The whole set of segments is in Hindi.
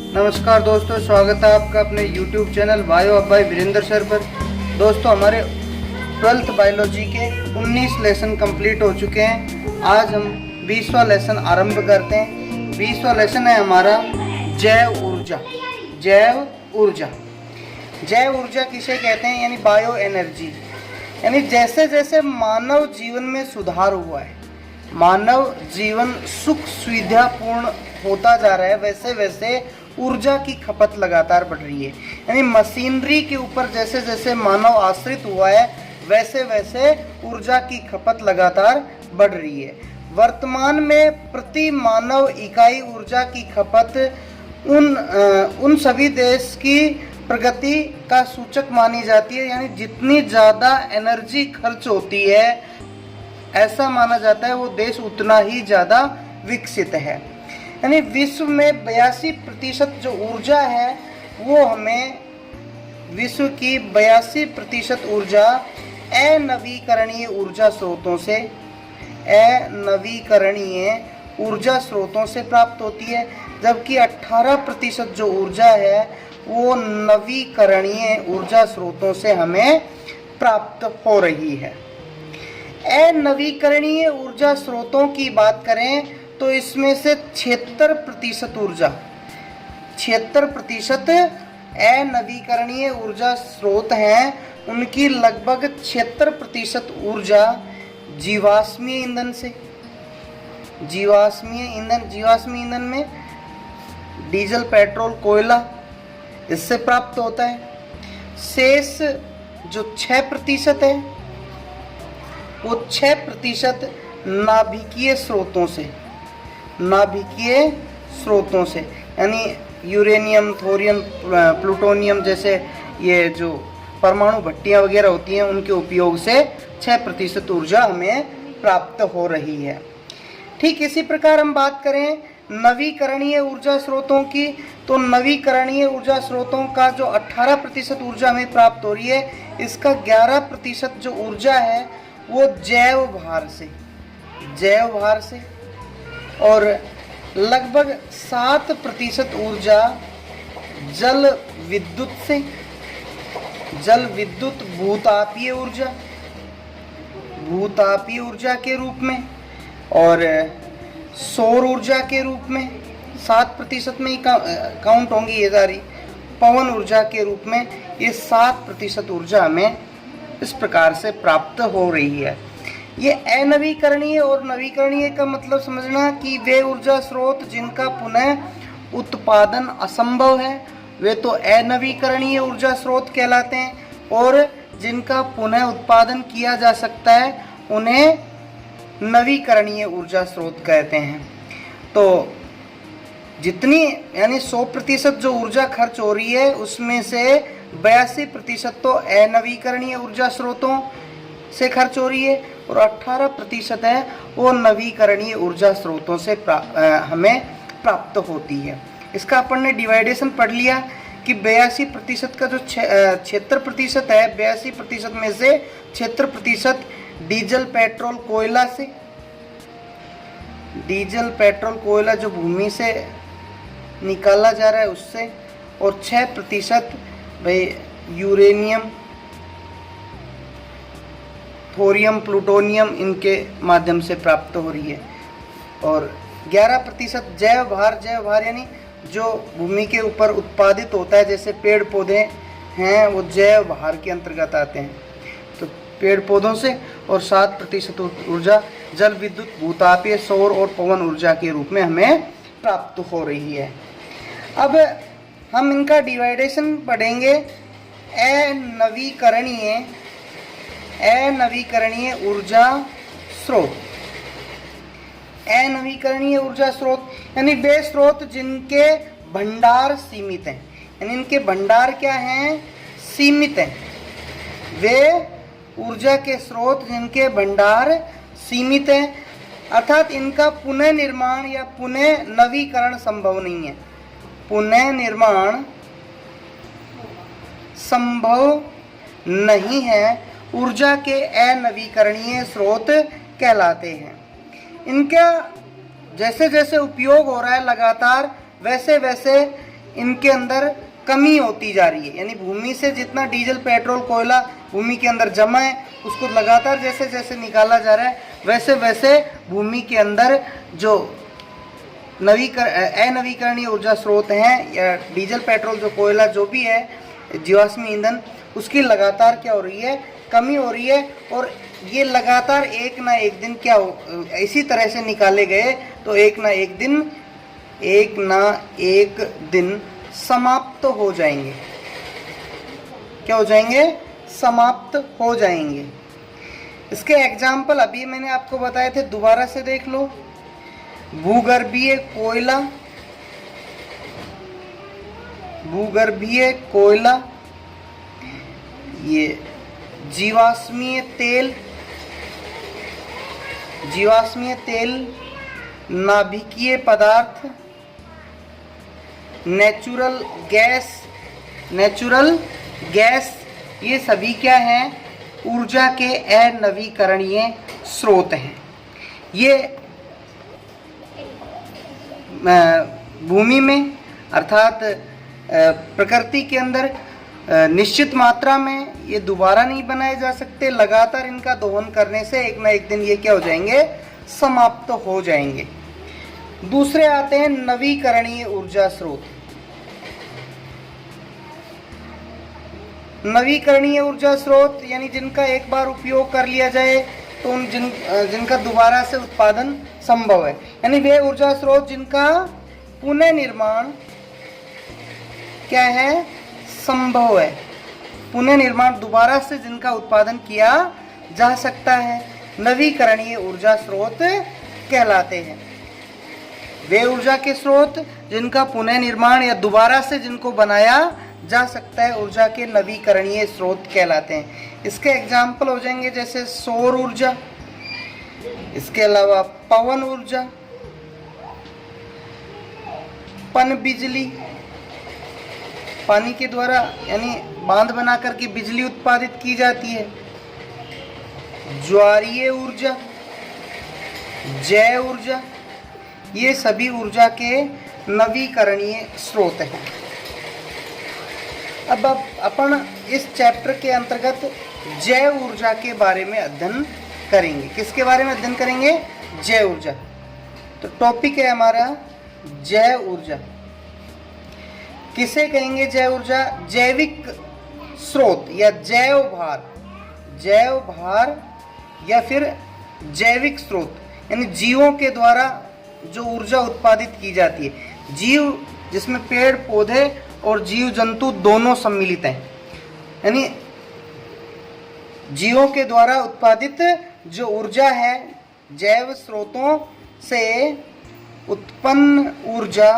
नमस्कार दोस्तों, स्वागत है आपका अपने YouTube चैनल बायो अब बाय वीरेंद्र सर पर। दोस्तों, हमारे 12th बायोलॉजी के 19 लेसन कंप्लीट हो चुके हैं। आज हम 20वां लेसन आरंभ करते हैं। 20वां लेसन है हमारा जैव ऊर्जा। जैव ऊर्जा, जैव ऊर्जा किसे कहते हैं? यानी बायो एनर्जी। यानी जैसे जैसे मानव जीवन में सुधार हुआ है, मानव जीवन सुख सुविधापूर्ण होता जा रहा है, वैसे वैसे ऊर्जा की खपत लगातार बढ़ रही है। यानी मशीनरी के ऊपर जैसे जैसे मानव आश्रित हुआ है, वैसे वैसे ऊर्जा की खपत लगातार बढ़ रही है। वर्तमान में प्रति मानव इकाई ऊर्जा की खपत उन सभी देश की प्रगति का सूचक मानी जाती है। यानी जितनी ज़्यादा एनर्जी खर्च होती है, ऐसा माना जाता है वो देश उतना ही ज़्यादा विकसित है। यानी विश्व में 82% जो ऊर्जा है वो हमें, विश्व की 82% ऊर्जा अनवीकरणीय ऊर्जा स्रोतों से, अनवीकरणीय ऊर्जा स्रोतों से प्राप्त होती है, जबकि 18% जो ऊर्जा है वो नवीकरणीय ऊर्जा स्रोतों से हमें प्राप्त हो रही है। अनवीकरणीय ऊर्जा स्रोतों की बात करें तो इसमें से 76% ऊर्जा, 76% अनवीकरणीय ऊर्जा स्रोत हैं। उनकी लगभग 76% ऊर्जा जीवाश्मीय ईंधन से, जीवाश्मीय ईंधन में डीजल, पेट्रोल, कोयला, इससे प्राप्त होता है। शेष जो 6% है वो 6% नाभिकीय स्रोतों से, नाभिकीय स्रोतों से, यानी यूरेनियम, थोरियम, प्लूटोनियम जैसे ये जो परमाणु भट्टियाँ वगैरह होती हैं, उनके उपयोग से 6% ऊर्जा हमें प्राप्त हो रही है। ठीक इसी प्रकार हम बात करें नवीकरणीय ऊर्जा स्रोतों की, तो नवीकरणीय ऊर्जा स्रोतों का जो 18% ऊर्जा हमें प्राप्त हो रही है, इसका 11% जो ऊर्जा है वो जैव भार से, जैव भार से, और लगभग 7% ऊर्जा जल विद्युत से, जल विद्युत भूतापीय ऊर्जा, भूतापीय ऊर्जा के रूप में, और सौर ऊर्जा के रूप में 7% में ही काउंट होंगी ये सारी, पवन ऊर्जा के रूप में ये 7% ऊर्जा हमें इस प्रकार से प्राप्त हो रही है। ये अनवीकरणीय और नवीकरणीय का मतलब समझना कि वे ऊर्जा स्रोत जिनका पुनः उत्पादन असंभव है वे तो अनवीकरणीय ऊर्जा स्रोत कहलाते हैं, और जिनका पुनः उत्पादन किया जा सकता है उन्हें नवीकरणीय ऊर्जा स्रोत कहते हैं। तो जितनी, यानी 100% जो ऊर्जा खर्च हो रही है उसमें से 82% तो अनवीकरणीय ऊर्जा स्रोतों से खर्च हो रही है, और 18% है वो नवीकरणीय ऊर्जा स्रोतों से हमें प्राप्त होती है। इसका अपन ने डिवाइडेशन पढ़ लिया कि 82% का जो 76% है, 82% में से 76% डीजल, पेट्रोल, कोयला से, डीजल, पेट्रोल, कोयला जो भूमि से निकाला जा रहा है उससे, और 6% भाई यूरेनियम, थोरियम, प्लूटोनियम, इनके माध्यम से प्राप्त हो रही है, और 11% जैव भार, जैव भार यानी जो भूमि के ऊपर उत्पादित होता है, जैसे पेड़ पौधे हैं वो जैव भार के अंतर्गत आते हैं, तो पेड़ पौधों से, और 7% ऊर्जा जल विद्युत भूतापीय, सौर और पवन ऊर्जा के रूप में हमें प्राप्त हो रही है। अब हम इनका डिवाइडेशन पढ़ेंगे। अनवीकरणीय ऊर्जा स्रोत, अनवीकरणीय ऊर्जा स्रोत यानी वे स्रोत जिनके भंडार सीमित हैं, यानी इनके भंडार क्या हैं? सीमित हैं। वे ऊर्जा के स्रोत जिनके भंडार सीमित हैं, अर्थात इनका पुनः निर्माण या पुनः नवीकरण संभव नहीं है। पुनः निर्माण संभव नहीं है, ऊर्जा के अनवीकरणीय स्रोत कहलाते हैं। इनका जैसे जैसे उपयोग हो रहा है लगातार, वैसे वैसे इनके अंदर कमी होती जा रही है। यानी भूमि से जितना डीजल पेट्रोल कोयला भूमि के अंदर जमा है उसको लगातार जैसे जैसे निकाला जा रहा है वैसे वैसे भूमि के अंदर जो अनवीकरणीय ऊर्जा स्रोत हैं या डीजल पेट्रोल जो कोयला जो भी है जीवाश्म ईंधन उसकी लगातार क्या हो रही है, कमी हो रही है। और ये लगातार एक ना एक दिन क्या हो इसी तरह से निकाले गए तो एक ना एक दिन समाप्त हो जाएंगे। क्या हो जाएंगे? समाप्त हो जाएंगे। इसके एग्जाम्पल अभी मैंने आपको बताए थे, दोबारा से देख लो। भूगर्भीय कोयला, ये जीवाश्मीय तेल, नाभिकीय पदार्थ, नेचुरल गैस, ये सभी क्या हैं? ऊर्जा के अनवीकरणीय स्रोत हैं। ये भूमि में अर्थात प्रकृति के अंदर निश्चित मात्रा में ये दोबारा नहीं बनाए जा सकते। लगातार इनका दोहन करने से एक ना एक दिन ये क्या हो जाएंगे? समाप्त हो जाएंगे। दूसरे आते हैं नवीकरणीय ऊर्जा स्रोत। नवीकरणीय ऊर्जा स्रोत यानी जिनका एक बार उपयोग कर लिया जाए तो जिनका दोबारा से उत्पादन संभव है। यानी वे ऊर्जा स्रोत जिनका पुनः निर्माण क्या है? संभव है। पुनः निर्माण दोबारा से जिनका उत्पादन किया जा सकता है नवीकरणीय ऊर्जा स्रोत कहलाते हैं। वे ऊर्जा के स्रोत जिनका पुनः निर्माण या दोबारा से जिनको बनाया जा सकता है ऊर्जा के नवीकरणीय स्रोत कहलाते हैं। इसके एग्जाम्पल हो जाएंगे जैसे सौर ऊर्जा, इसके अलावा पवन ऊर्जा, पन बिजली, पानी के द्वारा यानी बांध बना करके बिजली उत्पादित की जाती है, ज्वारीय ऊर्जा, जैव ऊर्जा, ये सभी ऊर्जा के नवीकरणीय स्रोत हैं। अब अपन इस चैप्टर के अंतर्गत जैव ऊर्जा के बारे में अध्ययन करेंगे। किसके बारे में अध्ययन करेंगे? जैव ऊर्जा। तो टॉपिक है हमारा जैव ऊर्जा। किसे कहेंगे जैव ऊर्जा? जैविक स्रोत या जैव भार या फिर जैविक स्रोत यानी जीवों के द्वारा जो ऊर्जा उत्पादित की जाती है। जीव जिसमें पेड़ पौधे और जीव जंतु दोनों सम्मिलित हैं। यानी जीवों के द्वारा उत्पादित जो ऊर्जा है, जैव स्रोतों से उत्पन्न ऊर्जा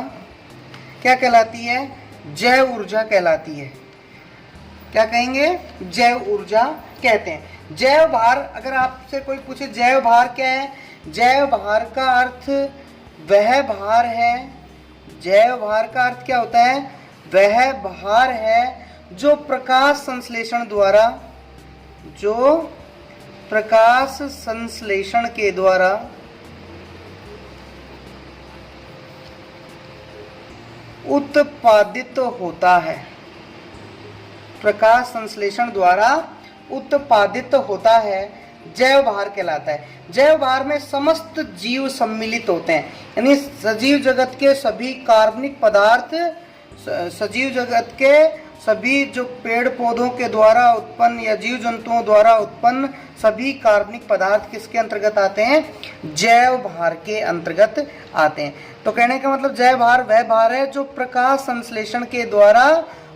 क्या कहलाती है? जैव ऊर्जा कहलाती है। क्या कहेंगे? जैव ऊर्जा कहते हैं। जैव भार, अगर आपसे कोई पूछे जैव भार क्या है? जैव भार का अर्थ वह भार है। जैव भार का अर्थ क्या होता है? वह भार है जो प्रकाश संश्लेषण के द्वारा उत्पादित होता है। प्रकाश संश्लेषण द्वारा उत्पादित होता है, जैव भार कहलाता है। जैव भार में समस्त जीव सम्मिलित होते हैं। यानी सजीव जगत के सभी कार्बनिक पदार्थ, सजीव जगत के सभी जो पेड़ पौधों के द्वारा उत्पन्न या जीव जंतुओं द्वारा उत्पन्न सभी कार्बनिक पदार्थ किसके अंतर्गत आते हैं? जैव भार के अंतर्गत आते हैं। तो कहने का मतलब जैव भार वह भार है जो प्रकाश संश्लेषण के द्वारा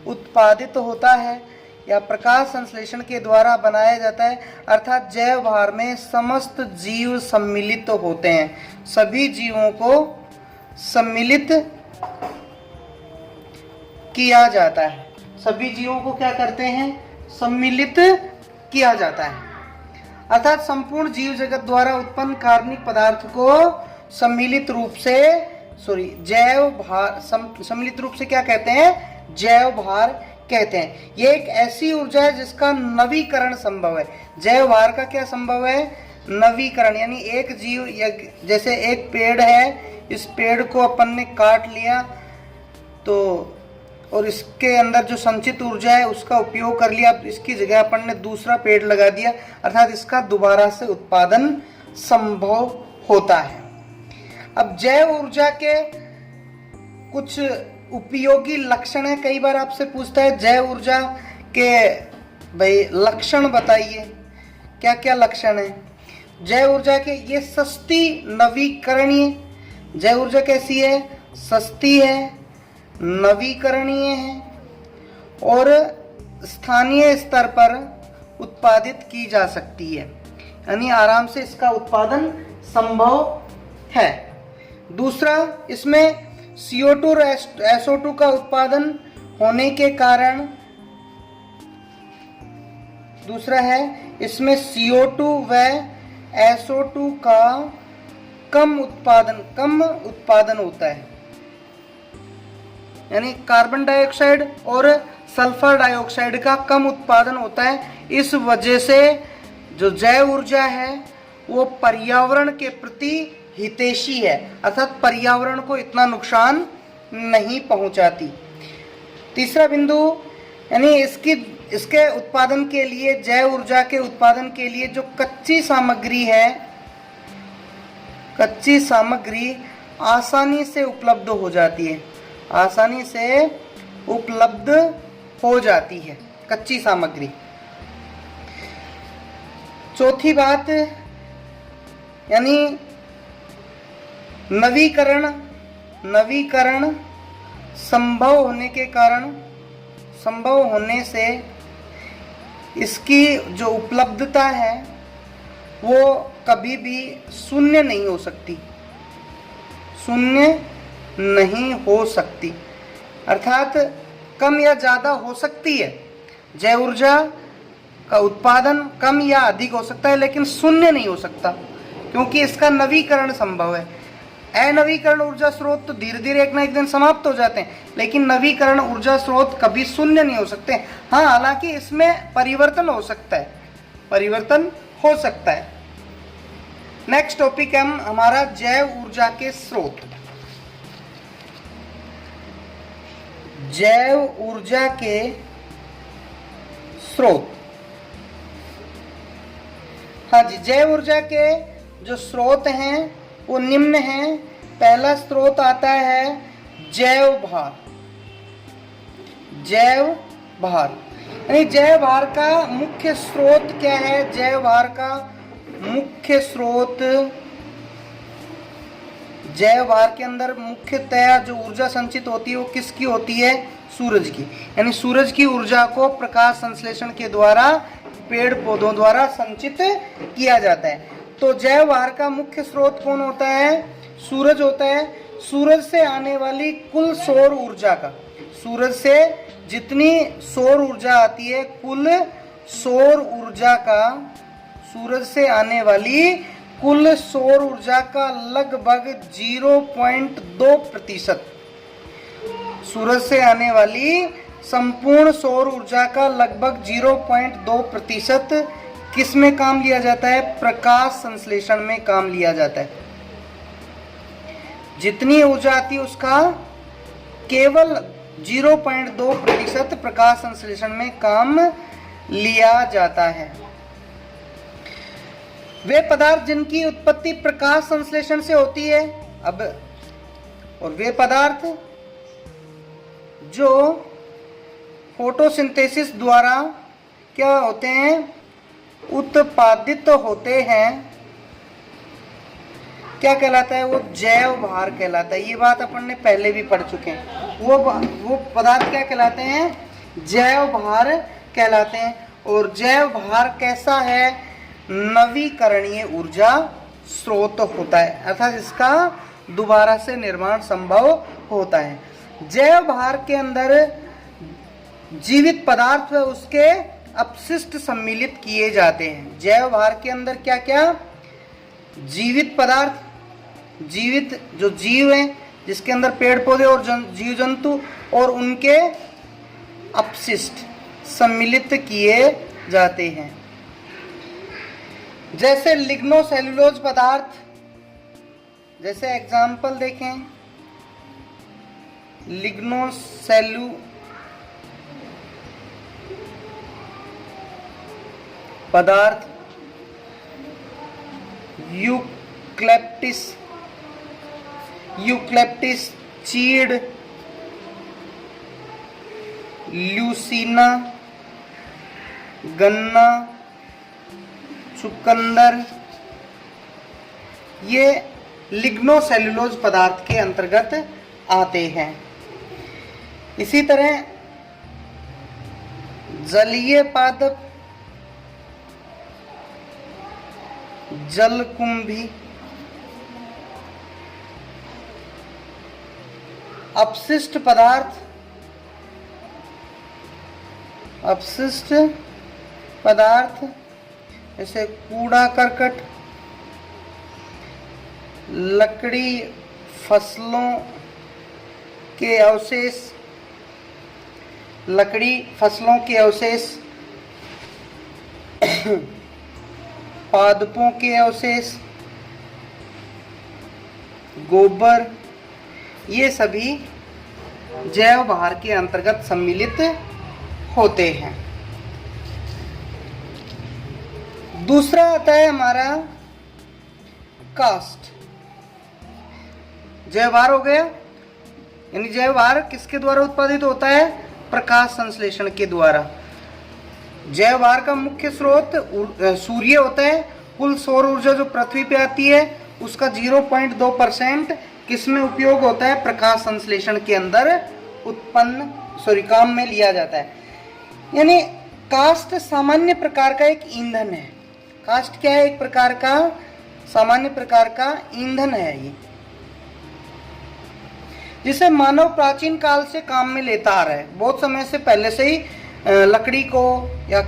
उत्पादित होता है या प्रकाश संश्लेषण के द्वारा बनाया जाता है। अर्थात जैव भार में समस्त जीव सम्मिलित होते हैं। सभी जीवों को सम्मिलित किया जाता है। सभी जीवों को क्या करते हैं? सम्मिलित किया जाता है। अर्थात संपूर्ण जीव जगत द्वारा उत्पन्न कार्बनिक पदार्थ को सम्मिलित रूप से जैव भार, सम्मिलित रूप से क्या कहते हैं? जैव भार कहते हैं। ये एक ऐसी ऊर्जा है जिसका नवीकरण संभव है। जैव भार का क्या संभव है? नवीकरण। यानी एक जीव या जैसे एक पेड़ है, इस पेड़ को अपन ने काट लिया तो और इसके अंदर जो संचित ऊर्जा है उसका उपयोग कर लिया, इसकी जगह अपन ने दूसरा पेड़ लगा दिया, अर्थात इसका दोबारा से उत्पादन संभव होता है। अब जैव ऊर्जा के कुछ उपयोगी लक्षण है। कई बार आपसे पूछता है जैव ऊर्जा के भाई लक्षण बताइए, क्या क्या लक्षण है जैव ऊर्जा के। ये सस्ती नवीकरणीय, जैव ऊर्जा कैसी है, सस्ती है, नवीकरणीय है और स्थानीय स्तर पर उत्पादित की जा सकती है, यानी आराम से इसका उत्पादन संभव है। दूसरा, इसमें CO2 और SO2 का उत्पादन होने के कारण, दूसरा है इसमें CO2 व SO2 का कम उत्पादन होता है, यानी कार्बन डाइऑक्साइड और सल्फर डाइऑक्साइड का कम उत्पादन होता है। इस वजह से जो जैव ऊर्जा है वो पर्यावरण के प्रति हितैषी है, अर्थात पर्यावरण को इतना नुकसान नहीं पहुंचाती। तीसरा बिंदु, यानी इसके उत्पादन के लिए, जैव ऊर्जा के उत्पादन के लिए जो कच्ची सामग्री है, कच्ची सामग्री आसानी से उपलब्ध हो जाती है, आसानी से उपलब्ध हो जाती है कच्ची सामग्री। चौथी बात, यानी नवीकरण संभव होने से इसकी जो उपलब्धता है वो कभी भी शून्य नहीं हो सकती, अर्थात कम या ज़्यादा हो सकती है। जैव ऊर्जा का उत्पादन कम या अधिक हो सकता है, लेकिन शून्य नहीं हो सकता, क्योंकि इसका नवीकरण संभव है। अनवीकरण ऊर्जा स्रोत तो धीरे धीरे एक ना एक दिन समाप्त हो जाते हैं, लेकिन नवीकरण ऊर्जा स्रोत कभी शून्य नहीं हो सकते। हाँ, हालांकि इसमें परिवर्तन हो सकता है। नेक्स्ट टॉपिक है हमारा जैव ऊर्जा के स्रोत। जैव ऊर्जा के स्रोत, हाँ जी, जैव ऊर्जा के जो स्रोत हैं वो निम्न हैं। पहला स्रोत आता है जैव भार। यानी जैव भार का मुख्य स्रोत क्या है? जैव भार का मुख्य स्रोत, जैव भार के अंदर मुख्यतया जो ऊर्जा संचित होती है वो किसकी होती है? सूरज की। यानी सूरज की ऊर्जा को प्रकाश संश्लेषण के द्वारा पेड़ पौधों द्वारा संचित किया जाता है। तो जैव भार का मुख्य स्रोत कौन होता है? सूरज होता है। सूरज से आने वाली कुल सौर ऊर्जा का, सूरज से जितनी सौर ऊर्जा आती है, कुल सौर ऊर्जा का, सूरज से आने वाली कुल सौर ऊर्जा का लगभग 0.2%, सूरज से आने वाली संपूर्ण सौर ऊर्जा का लगभग 0.2% किस में काम लिया जाता है? प्रकाश संश्लेषण में काम लिया जाता है। जितनी ऊर्जा आती है उसका केवल 0.2% प्रकाश संश्लेषण में काम लिया जाता है। वे पदार्थ जिनकी उत्पत्ति प्रकाश संश्लेषण से होती है, और वे पदार्थ जो फोटोसिंथेसिस द्वारा क्या होते हैं? उत्पादित होते हैं, क्या कहलाता है? वो जैव भार कहलाता है। ये बात अपन ने पहले भी पढ़ चुके हैं। वो पदार्थ क्या कहलाते हैं? जैव भार कहलाते हैं। और जैव भार कैसा है? नवीकरणीय ऊर्जा स्रोत होता है, अर्थात इसका दोबारा से निर्माण संभव होता है। जैव भार के अंदर जीवित पदार्थ व उसके अपशिष्ट सम्मिलित किए जाते हैं। जैव भार के अंदर क्या क्या? जीवित पदार्थ, जीवित जो जीव हैं, जिसके अंदर पेड़ पौधे और जीव जंतु और उनके अपशिष्ट सम्मिलित किए जाते हैं। जैसे लिग्नोसेल्यूलोज पदार्थ, जैसे एग्जाम्पल देखें, पदार्थ, यूक्लिप्टिस चीड़, ल्यूसीना, गन्ना, चुकंदर, ये लिग्नोसेल्युलोज पदार्थ के अंतर्गत आते हैं। इसी तरह जलीय पादप, जलकुंभी, अपशिष्ट पदार्थ जैसे कूड़ा करकट, लकड़ी फसलों के अवशेष, पादपों के अवशेष, गोबर, ये सभी जैव भार के अंतर्गत सम्मिलित होते हैं। दूसरा आता है हमारा कास्ट। जैव भार हो गया, यानी जैव भार किसके द्वारा उत्पादित होता है? प्रकाश संश्लेषण के द्वारा। जैव भार का मुख्य स्रोत सूर्य होता है। कुल सौर ऊर्जा जो पृथ्वी पे आती है उसका 0.2% किसमें उपयोग होता है? प्रकाश संश्लेषण के अंदर काम में लिया जाता है। यानी कास्ट सामान्य प्रकार का एक ईंधन है। कास्ट क्या है? एक प्रकार का सामान्य प्रकार का ईंधन है ये, जिसे मानव प्राचीन काल से काम में लेता आ रहा है। बहुत समय से पहले से ही लकड़ी को या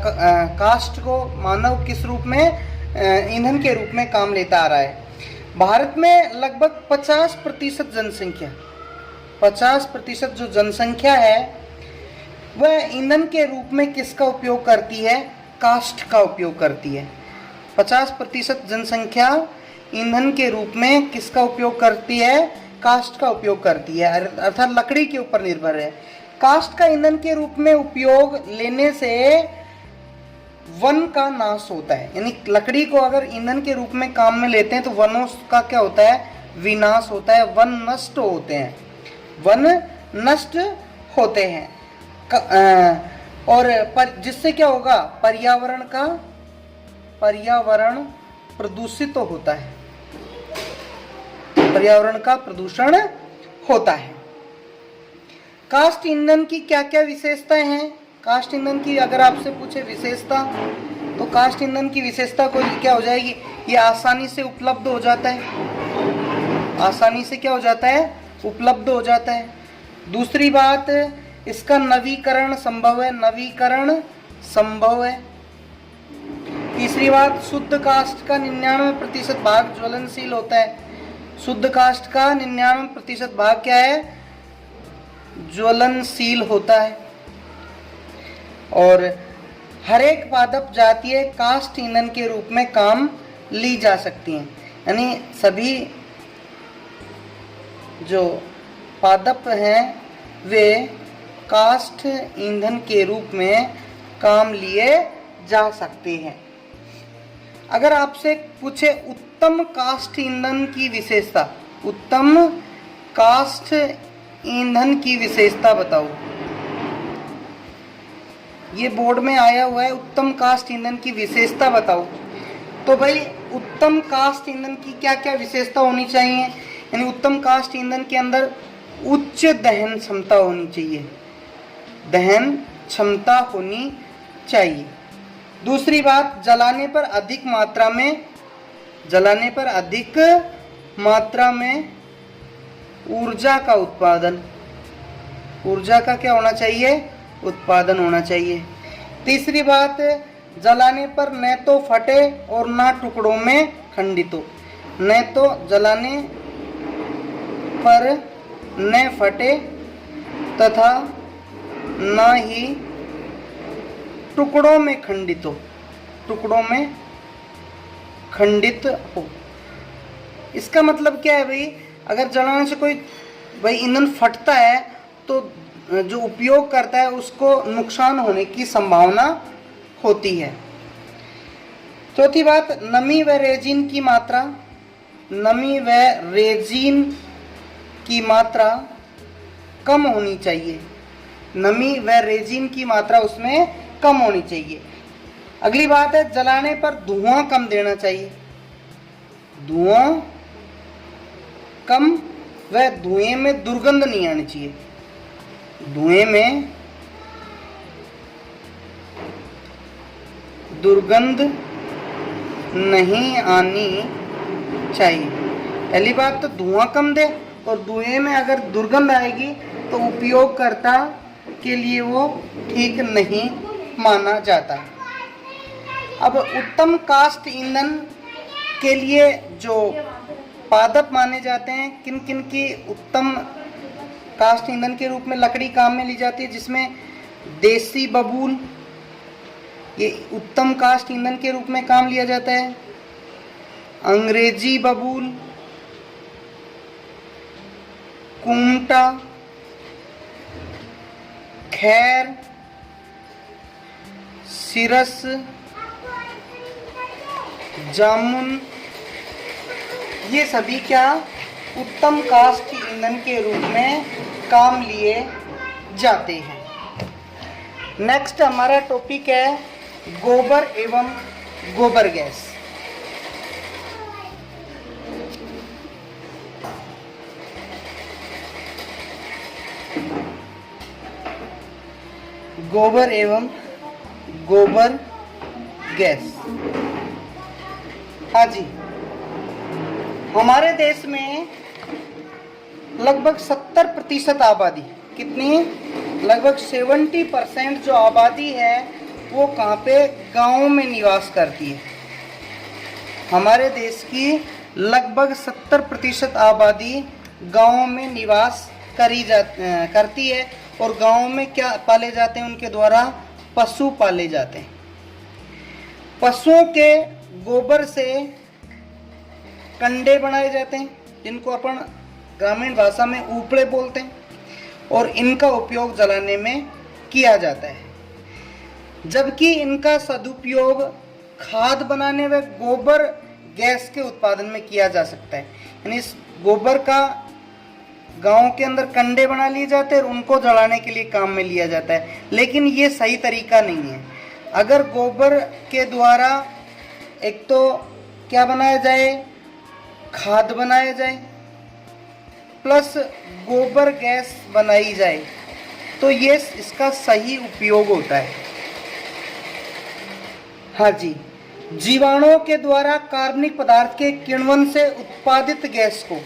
कास्ट को मानव किस रूप में? ईंधन के रूप में काम लेता आ रहा है। भारत में लगभग 50% जो जनसंख्या है वह ईंधन के रूप में किसका उपयोग करती है? कास्ट का उपयोग करती है। 50% जनसंख्या ईंधन के रूप में किसका उपयोग करती है? कास्ट का उपयोग करती है, अर्थात लकड़ी के ऊपर निर्भर है। कास्ट का ईंधन के रूप में उपयोग लेने से वन का नाश होता है। यानी लकड़ी को अगर ईंधन के रूप में काम में लेते हैं तो वनों का क्या होता है? विनाश होता है, वन नष्ट होते हैं। और जिससे क्या होगा? पर्यावरण प्रदूषित होता है, पर्यावरण का प्रदूषण होता है। कास्ट ईंधन की क्या क्या विशेषताएं हैं? कास्ट ईंधन की अगर आपसे पूछे विशेषता, तो कास्ट ईंधन की विशेषता को क्या हो जाएगी? ये आसानी से उपलब्ध हो जाता है। आसानी से क्या हो जाता है? उपलब्ध हो जाता है। दूसरी बात, इसका नवीकरण संभव है। तीसरी बात, शुद्ध कास्ट का 99% भाग ज्वलनशील होता है। शुद्ध कास्ट का 99% भाग क्या है? ज्वलनशील होता है। और हर एक पादप जातीय कास्ट ईंधन के रूप में काम ली जा सकती हैं। यानी सभी जो पादप हैं वे कास्ट ईंधन के रूप में काम लिए जा सकते हैं। अगर आपसे पूछे उत्तम कास्ट ईंधन की विशेषता, उत्तम कास्ट ईंधन की विशेषता बताओ। ये बोर्ड में आया हुआ है, उत्तम कास्ट ईंधन की विशेषता बताओ। तो भाई उत्तम कास्ट ईंधन की क्या क्या विशेषता होनी चाहिए? यानी उत्तम कास्ट ईंधन के अंदर उच्च दहन क्षमता होनी चाहिए, दहन क्षमता होनी चाहिए। दूसरी बात, जलाने पर अधिक मात्रा में ऊर्जा का उत्पादन, ऊर्जा का क्या होना चाहिए? उत्पादन होना चाहिए। तीसरी बात, जलाने पर न तो फटे और ना टुकड़ों में खंडित हो। न तो जलाने पर न फटे तथा ना ही टुकड़ों में खंडित हो। इसका मतलब क्या है भाई? अगर जलाने से कोई ईंधन फटता है तो जो उपयोग करता है उसको नुकसान होने की संभावना होती है। चौथी बात, नमी व रेजिन की मात्रा, नमी व रेजिन की मात्रा कम होनी चाहिए, नमी व रेजिन की मात्रा उसमें कम होनी चाहिए। अगली बात है, जलाने पर धुआं कम देना चाहिए, धुआं कम व धुएं में दुर्गंध नहीं आनी चाहिए, धुएं में दुर्गंध नहीं आनी चाहिए। पहली बात तो धुआं कम दे, और धुएं में अगर दुर्गंध आएगी तो उपयोगकर्ता के लिए वो ठीक नहीं माना जाता। अब उत्तम काष्ठ ईंधन के लिए जो पादप माने जाते हैं, किन किन की उत्तम काष्ठ ईंधन के रूप में लकड़ी काम में ली जाती है, जिसमें देसी बबूल ये उत्तम काष्ठ ईंधन के रूप में काम लिया जाता है, अंग्रेजी बबूल, कुमटा, खैर, सिरस, जामुन, ये सभी क्या उत्तम काष्ठ ईंधन के रूप में काम लिए जाते हैं। नेक्स्ट हमारा टॉपिक है गोबर एवं गोबर गैस। गोबर एवं गोबर गैस। हाँ जी, हमारे देश में लगभग 70% आबादी, कितनी, लगभग 70% जो आबादी है वो कहाँ पे, गाँव में निवास करती है। हमारे देश की लगभग 70% आबादी गाँव में निवास करती है, और गाँव में क्या पाले जाते हैं, उनके द्वारा पशु पाले जाते हैं। पशुओं के गोबर से कंडे बनाए जाते हैं, जिनको अपन ग्रामीण भाषा में ऊपड़े बोलते हैं, और इनका उपयोग जलाने में किया जाता है। जबकि इनका सदुपयोग खाद बनाने व गोबर गैस के उत्पादन में किया जा सकता है। यानी इस गोबर का गांव के अंदर कंडे बना लिए जाते हैं और उनको जलाने के लिए काम में लिया जाता है, लेकिन ये सही तरीका नहीं है। अगर गोबर के द्वारा एक तो क्या बनाया जाए, खाद बनाया जाए, प्लस गोबर गैस बनाई जाए, तो ये इसका सही उपयोग होता है। हाँ जी, जीवाणुओं के द्वारा कार्बनिक पदार्थ के किण्वन से उत्पादित गैस को,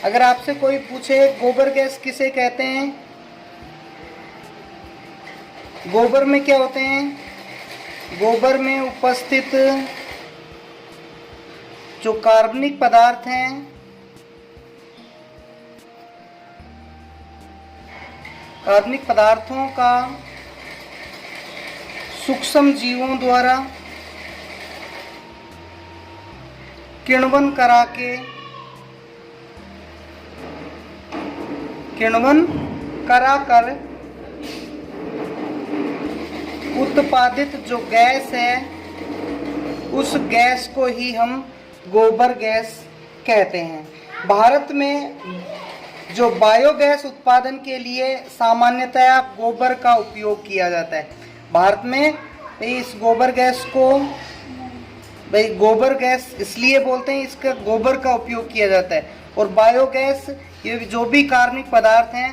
अगर आपसे कोई पूछे गोबर गैस किसे कहते हैं, गोबर में क्या होते हैं, गोबर में उपस्थित जो कार्बनिक पदार्थ हैं, कार्बनिक पदार्थों का सूक्ष्म जीवों द्वारा किण्वन कराकर उत्पादित जो गैस है, उस गैस को ही हम गोबर गैस कहते हैं। भारत में जो बायोगैस उत्पादन के लिए सामान्यतया गोबर का उपयोग किया जाता है। भारत में इस गोबर गैस को गोबर गैस इसलिए बोलते हैं, इसका गोबर का उपयोग किया जाता है। और बायोगैस, ये जो भी कार्बनिक पदार्थ हैं,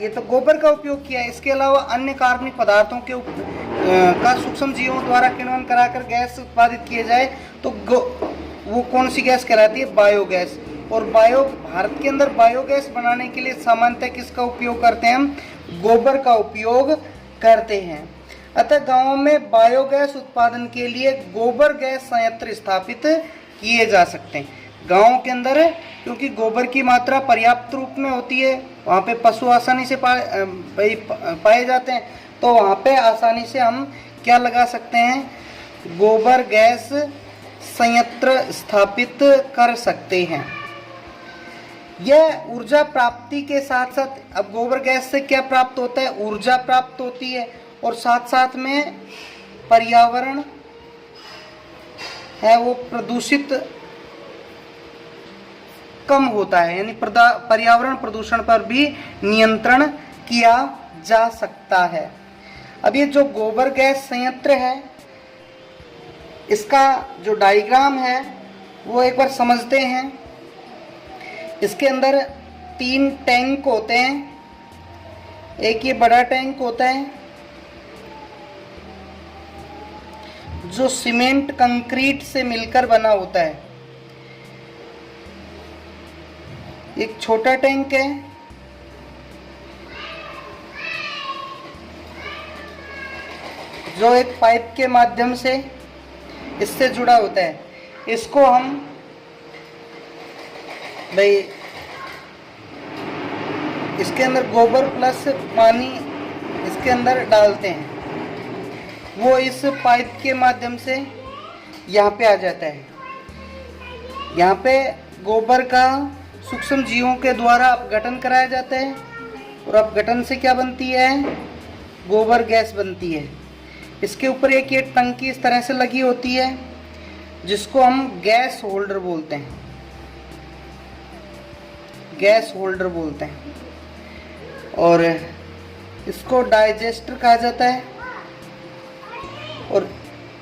ये तो गोबर का उपयोग किया है। इसके अलावा अन्य कार्बनिक पदार्थों के का सूक्ष्म जीवों द्वारा किण्वन कराकर गैस उत्पादित किए जाए तो वो कौन सी गैस कहलाती है, बायोगैस। और भारत के अंदर बायोगैस बनाने के लिए सामान्यतः किसका उपयोग करते हैं, हम गोबर का उपयोग करते हैं। अतः गांवों में बायोगैस उत्पादन के लिए गोबर गैस संयंत्र स्थापित किए जा सकते हैं। गांवों के अंदर क्योंकि गोबर की मात्रा पर्याप्त रूप में होती है, वहाँ पे पशु आसानी से पाए जाते हैं, तो वहाँ पे आसानी से हम क्या लगा सकते हैं, गोबर गैस संयंत्र स्थापित कर सकते हैं। यह ऊर्जा प्राप्ति के साथ साथ, अब गोबर गैस से क्या प्राप्त होता है, ऊर्जा प्राप्त होती है, और साथ साथ में पर्यावरण है वो प्रदूषित कम होता है, यानी पर्यावरण प्रदूषण पर भी नियंत्रण किया जा सकता है। अब ये जो गोबर गैस संयंत्र है, इसका जो डायग्राम है वो एक बार समझते हैं। इसके अंदर 3 टैंक होते हैं। एक ये बड़ा टैंक होता है जो सीमेंट कंक्रीट से मिलकर बना होता है। एक छोटा टैंक है जो एक पाइप के माध्यम से इससे जुड़ा होता है। इसको हम भाई इसके अंदर गोबर प्लस पानी इसके अंदर डालते हैं, वो इस पाइप के माध्यम से यहाँ पे आ जाता है। यहाँ पे गोबर का सूक्ष्म जीवों के द्वारा अपघटन कराया जाता है और अपघटन से क्या बनती है? गोबर गैस बनती है। इसके ऊपर एक ये टंकी इस तरह से लगी होती है जिसको हम गैस होल्डर बोलते हैं, गैस होल्डर बोलते हैं। और इसको डाइजेस्टर कहा जाता है। और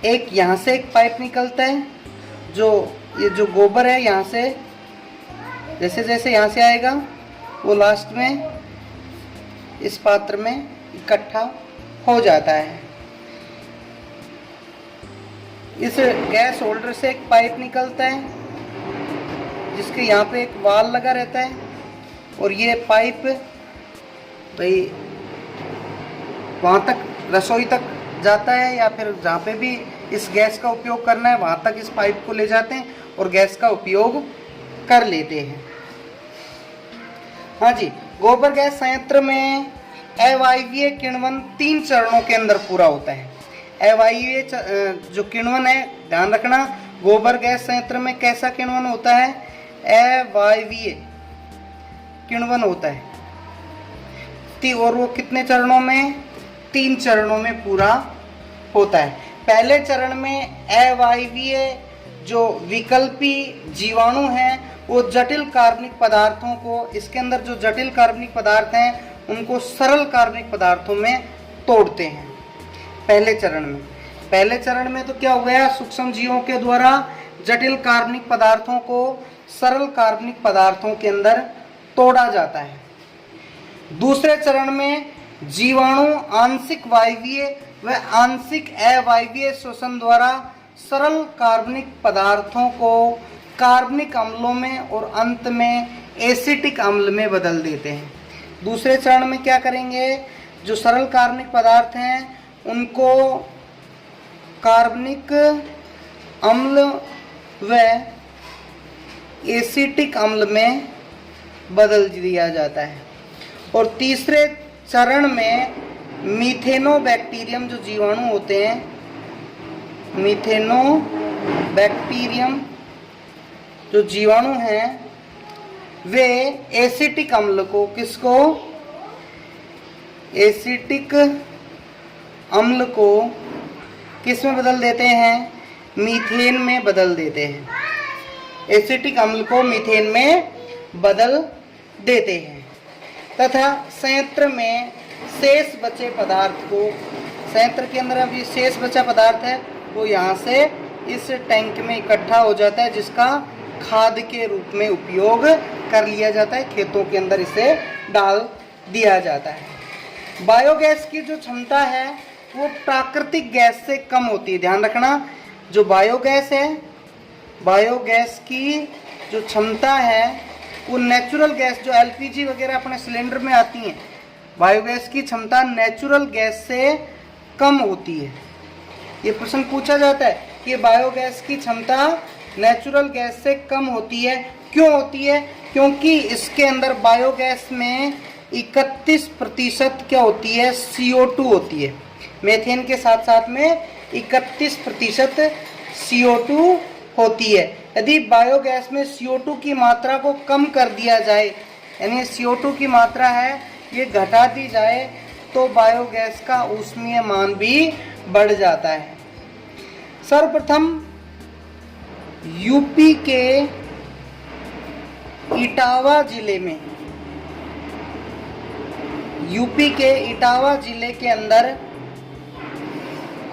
एक यहाँ से एक पाइप निकलता है जो ये जो गोबर है यहाँ से जैसे जैसे यहाँ से आएगा वो लास्ट में इस पात्र में इकट्ठा हो जाता है। इस गैस होल्डर से एक पाइप निकलता है जिसके यहाँ पे एक वाल लगा रहता है और ये पाइप भाई वहाँ तक रसोई तक जाता है या फिर जहाँ पे भी इस गैस का उपयोग करना है वहाँ तक इस पाइप को ले जाते हैं और गैस का उपयोग कर लेते हैं। हाँ जी, गोबर गैस संयंत्र में अवायवीय किण्वन 3 चरणों के अंदर पूरा होता है। अवायवीय जो किण्वन है, ध्यान रखना, गोबर गैस संयंत्र में कैसा किण्वन होता है? अवायवीय किण्वन होता है। और वो कितने चरणों में? 3 चरणों में पूरा होता है। पहले चरण में अवायवीय जो विकल्पी जीवाणु हैं वो जटिल कार्बनिक पदार्थों को, इसके अंदर जो जटिल कार्बनिक पदार्थ हैं उनको सरल कार्बनिक पदार्थों में तोड़ते हैं। पहले चरण में तो क्या हो गया? सूक्ष्म जीवों के द्वारा जटिल कार्बनिक पदार्थों को सरल कार्बनिक पदार्थों के अंदर तोड़ा जाता है। दूसरे चरण में जीवाणु आंशिक वायवीय व आंशिक अवायवीय श्वसन द्वारा सरल कार्बनिक पदार्थों को कार्बनिक अम्लों में और अंत में एसिटिक अम्ल में बदल देते हैं। दूसरे चरण में क्या करेंगे? जो सरल कार्बनिक पदार्थ हैं उनको कार्बनिक अम्ल व एसिटिक अम्ल में बदल दिया जाता है। और तीसरे चरण में मीथेनोबैक्टीरियम जो जीवाणु होते हैं, मीथेनोबैक्टीरियम जो जीवाणु हैं वे एसिटिक अम्ल को, किसको? एसिटिक अम्ल को किस में बदल देते हैं? मीथेन में बदल देते हैं। एसिटिक अम्ल को मीथेन में बदल देते हैं। तथा संयंत्र में शेष बचे पदार्थ को, संयंत्र के अंदर अभी शेष बचा पदार्थ है वो यहाँ से इस टैंक में इकट्ठा हो जाता है जिसका खाद के रूप में उपयोग कर लिया जाता है। खेतों के अंदर इसे डाल दिया जाता है। बायोगैस की जो क्षमता है वो प्राकृतिक गैस से कम होती है। ध्यान रखना, जो बायोगैस है, बायोगैस की जो क्षमता है वो नेचुरल गैस जो एलपीजी वगैरह अपने सिलेंडर में आती हैं, बायोगैस की क्षमता नेचुरल गैस से कम होती है। ये प्रश्न पूछा जाता है कि बायोगैस की क्षमता नेचुरल गैस से कम होती है। क्यों होती है? क्योंकि इसके अंदर बायोगैस में 31% क्या होती है? CO2 होती है। मीथेन के साथ साथ में 31% CO2 होती है। यदि बायोगैस में CO2 की मात्रा को कम कर दिया जाए, यानी CO2 की मात्रा है ये घटा दी जाए, तो बायोगैस का ऊष्मीय मान भी बढ़ जाता है। सर्वप्रथम यूपी के इटावा जिले में, यूपी के इटावा जिले के अंदर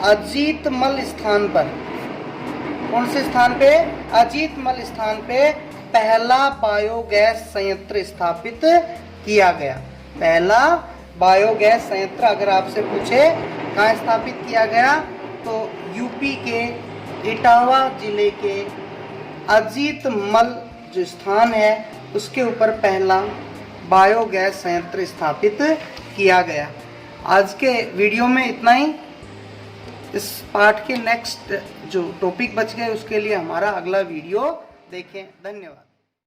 अजीतमल स्थान पर, कौन से स्थान पे? अजीतमल स्थान पे पहला बायोगैस संयंत्र स्थापित किया गया। पहला बायोगैस संयंत्र अगर आपसे पूछे कहाँ स्थापित किया गया, तो यूपी के इटावा जिले के अजीतमल जो स्थान है उसके ऊपर पहला बायोगैस संयंत्र स्थापित किया गया। आज के वीडियो में इतना ही। इस पार्ट के नेक्स्ट जो टॉपिक बच गए उसके लिए हमारा अगला वीडियो देखें। धन्यवाद।